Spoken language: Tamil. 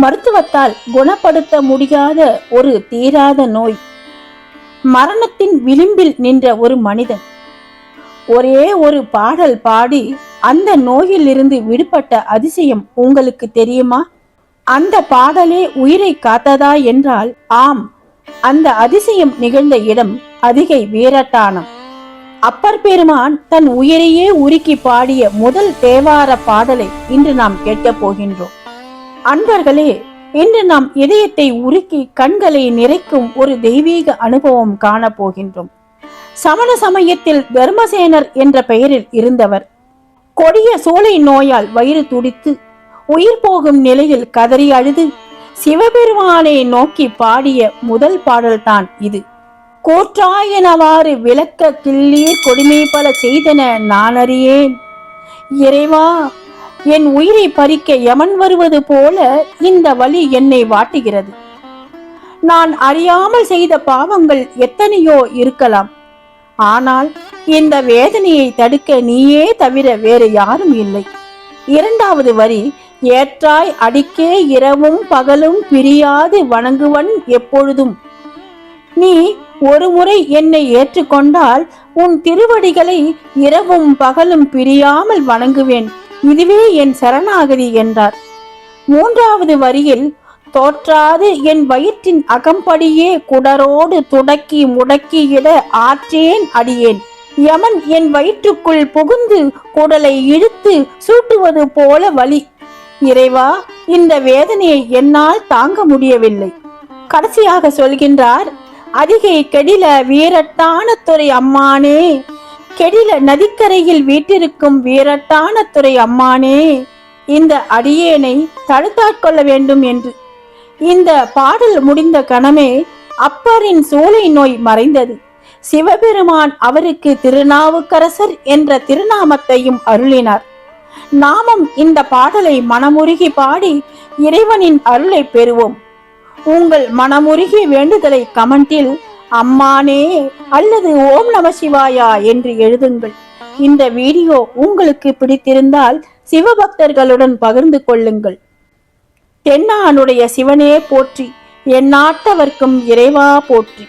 மருத்துவத்தால் குணப்படுத்த முடியாத ஒரு தீராத நோய். மரணத்தின் விளிம்பில் நின்ற ஒரு மனிதன் ஒரே ஒரு பாடல் பாடி அந்த நோயிலிருந்து விடுபட்ட அதிசயம் உங்களுக்கு தெரியுமா? அந்த பாடலே உயிரை காத்ததா என்றால் ஆம். அந்த அதிசயம் நிகழ்ந்த இடம் அதிகை வீரட்டானம். அப்பர் பெருமான் தன் உயிரையே உருக்கி பாடிய முதல் தேவார பாடலை இன்று நாம் கேட்கப் போகின்றோம். அன்பர்களே, இன்று நாம் இதயத்தை உருக்கி கண்களை நிறைக்கும் ஒரு தெய்வீக அனுபவம் காண போகின்றோம். சமண சமயத்தில் தர்மசேனர் என்ற பெயரில் இருந்தவர் கொடிய சோலை நோயால் வயிறு துடித்து உயிர் போகும் நிலையில் கதறி அழுது சிவபெருமானை நோக்கி பாடிய முதல் பாடல்தான் இது. கோற்றாயனவாறு விளக்க கிள்ளீர் கொடுமை பல செய்தன நான் அறியேன். இறைவா, என் உயிரை பறிக்க யமன் வருவது போல இந்த வலி என்னை வாட்டுகிறது. நான் அறியாமல் செய்த பாவங்கள் எத்தனையோ இருக்கலாம். ஆனால் இந்த வேதனையை தடுக்க நீயே தவிர வேறு யாரும் இல்லை. இரண்டாவது வரி, ஏற்றாய் அடிக்கே இரவும் பகலும் பிரியாது வணங்குவன் எப்பொழுதும். நீ ஒரு முறை என்னை ஏற்றுக்கொண்டால் உன் திருவடிகளை இரவும் பகலும் பிரியாமல் வணங்குவேன். இதுவே என் சரணாகதி என்றார். மூன்றாவது வரியில், தோற்றாது என் வயிற்றின் அகம்படியே குடரோடு துடக்கி முடக்கி இட ஆற்றேன் அடியேன். யமன் என் வயிற்றுக்குள் புகுந்து குடலை இழுத்து சூட்டுவது போல வலி. இறைவா, இந்த வேதனையை என்னால் தாங்க முடியவில்லை. கடைசியாக சொல்கின்றார், அதிகை கெடில வீரட்டான துறை அம்மானே, கெடில நதிக்கரையில் வீட்டிருக்கும் வீரட்டான துறை அம்மானே, இந்த அடியேனை தடுத்தாட்கொள்ள வேண்டும் என்று. இந்த பாடல் முடிந்த கணமே அப்பரின் சூளை நோய் மறைந்தது. சிவபெருமான் அவருக்கு திருநாவுக்கரசர் என்ற திருநாமத்தையும் அருளினார். நாமும் இந்த பாடலை மனமுருகி பாடி இறைவனின் அருளை பெறுவோம். உங்கள் மனமுருகிய வேண்டுதலை கமெண்டில் அம்மானே அல்லது ஓம் நம சிவாயா என்று எழுதுங்கள். இந்த வீடியோ உங்களுக்கு பிடித்திருந்தால் சிவபக்தர்களுடன் பகிர்ந்து கொள்ளுங்கள். தென்னானுடைய சிவனே போற்றி, எந்நாட்டவர்க்கும் இறைவா போற்றி.